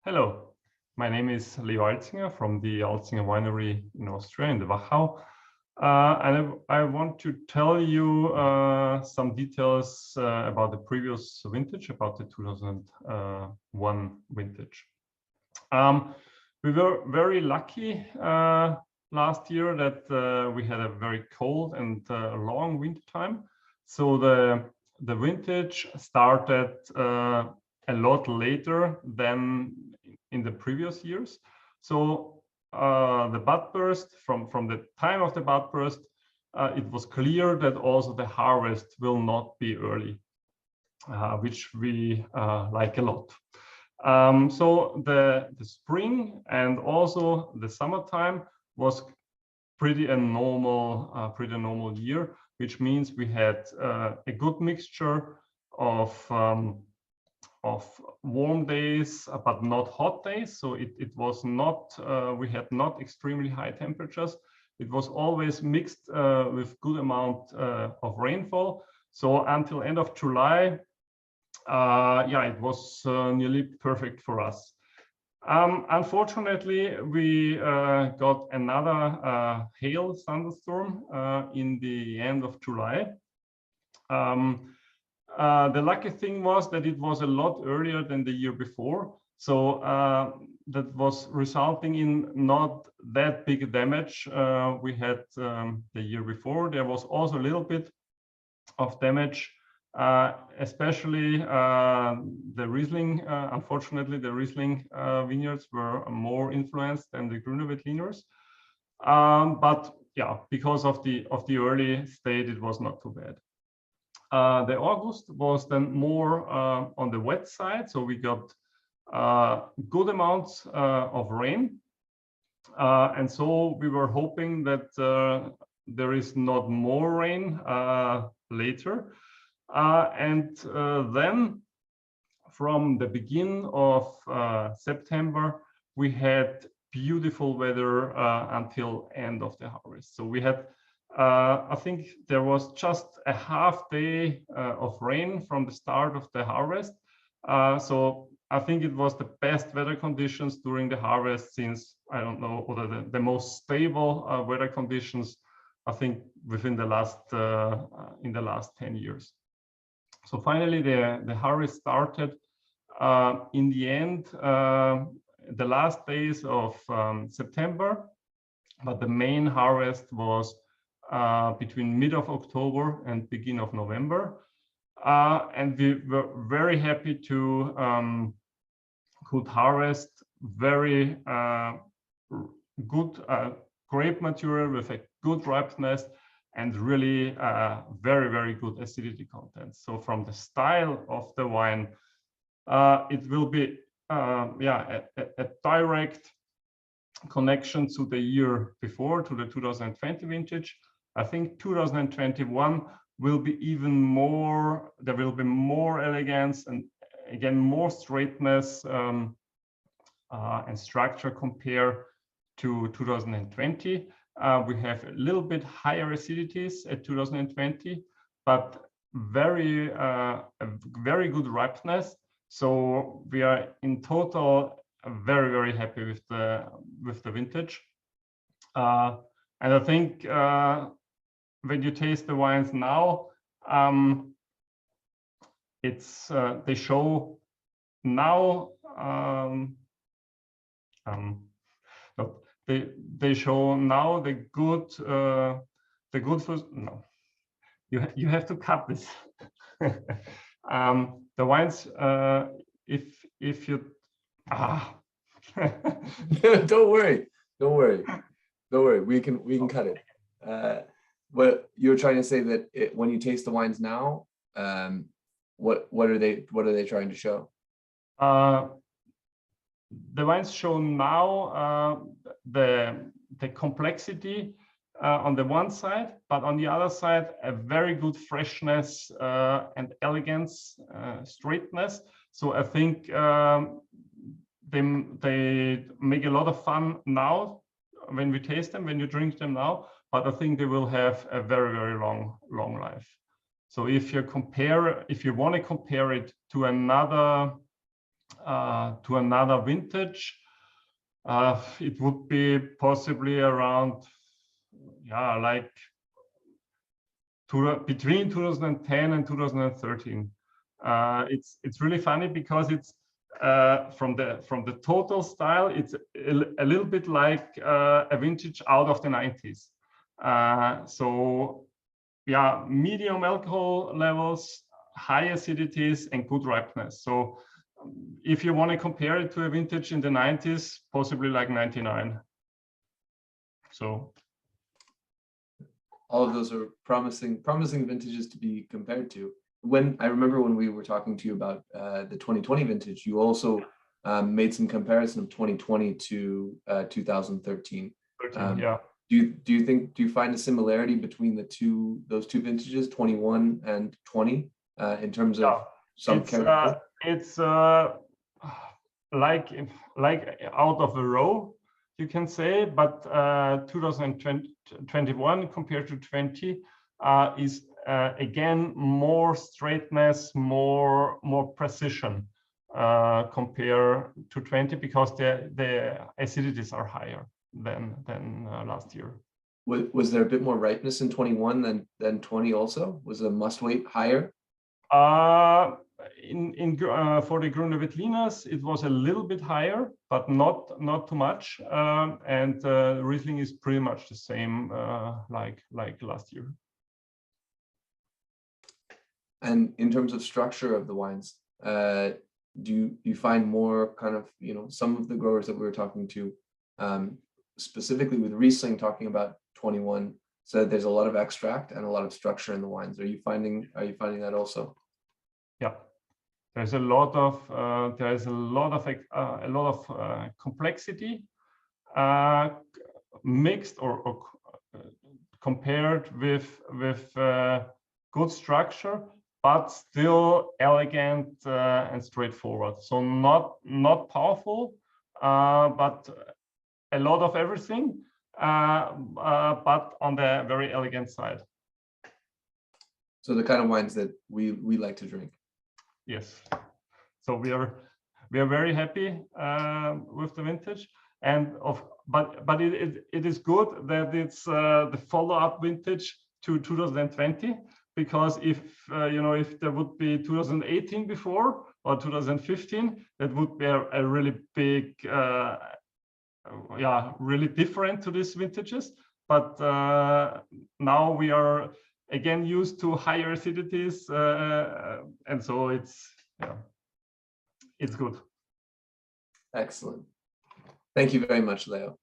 Hello, my name is Leo Alzinger from the Alzinger winery in Austria, in the Wachau. And I want to tell you some details about the previous vintage, about the 2001 vintage. We were very lucky last year that we had a very cold and long winter time. So the vintage started a lot later than in the previous years. So the bud burst, from the time of the bud burst, it was clear that also the harvest will not be early, which we like a lot. So the spring and also the summertime was pretty normal year, which means we had a good mixture of warm days, but not hot days. So it was not, we had not extremely high temperatures. It was always mixed with good amount of rainfall. So until end of July, yeah, it was nearly perfect for us. Unfortunately, we got another hail thunderstorm in the end of July. The lucky thing was that it was a lot earlier than the year before. So that was resulting in not that big damage we had the year before. There was also a little bit of damage, especially the Riesling. Unfortunately, the Riesling vineyards were more influenced than the Grüne Veltliners. But yeah, because of the early state, it was not too bad. The August was then more on the wet side, so we got good amounts of rain, and so we were hoping that there is not more rain later, and then from the beginning of September we had beautiful weather until end of the harvest. So we had I think there was just a half day of rain from the start of the harvest. So I think it was the best weather conditions during the harvest since, I don't know, or the most stable weather conditions, I think, within the last in the last 10 years. So finally the harvest started in the end, the last days of September, but the main harvest was between mid of October and beginning of November, and we were very happy to could harvest very good grape material with a good ripeness and really very good acidity content. So from the style of the wine, it will be yeah, a direct connection to the year before, to the 2020 vintage. I think 2021 will be even more, there will be more elegance and again more straightness and structure compared to 2020. We have a little bit higher acidities at 2020, but very good ripeness. So we are in total very happy with the vintage, and I think when you taste the wines now, it's they show now no, they show now the good no, you have to cut this. The wines, if you don't worry, we can cut it. What you're trying to say that when you taste the wines now, what are they trying to show? The wines show now the complexity on the one side, but on the other side a very good freshness and elegance, straightness. So I think they make a lot of fun now when we taste them, when you drink them now, but I think they will have a very long life. So if you want to compare it to another to another vintage, it would be possibly around, yeah, like between 2010 and 2013. It's really funny because it's from the total style, it's a little bit like a vintage out of the 90s. So yeah, medium alcohol levels, high acidities, and good ripeness. So if you want to compare it to a vintage in the 90s, possibly like 99. So all of those are promising vintages to be compared to. I remember when we were talking to you about the 2020 vintage, you also made some comparison of 2020 to 2013. Yeah. Do you find a similarity between those two vintages, 21 and 20, in terms of some characteristics? It's like out of a row, you can say, but 2021 compared to 20 is again more straightness, more precision compared to 20, because the acidities are higher than last year. Was there a bit more ripeness in 21 than 20 also? Was the must wait higher? For the Grüne Veltlinas, it was a little bit higher, but not too much. And Riesling is pretty much the same like last year. And in terms of structure of the wines, do you find more kind of, some of the growers that we were talking to, specifically with Riesling, talking about 21, said there's a lot of extract and a lot of structure in the wines. Are you finding that also? Yeah, there's a lot of complexity mixed or compared with good structure, but still elegant and straightforward. So not powerful, but a lot of everything, but on the very elegant side. So the kind of wines that we like to drink. Yes. So we are very happy with the vintage, but it is good that it's the follow-up vintage to 2020, because if if there would be 2018 before or 2015, that would be a really big really different to these vintages. But now we are again used to higher acidities, and so it's good. Excellent. Thank you very much, Leo.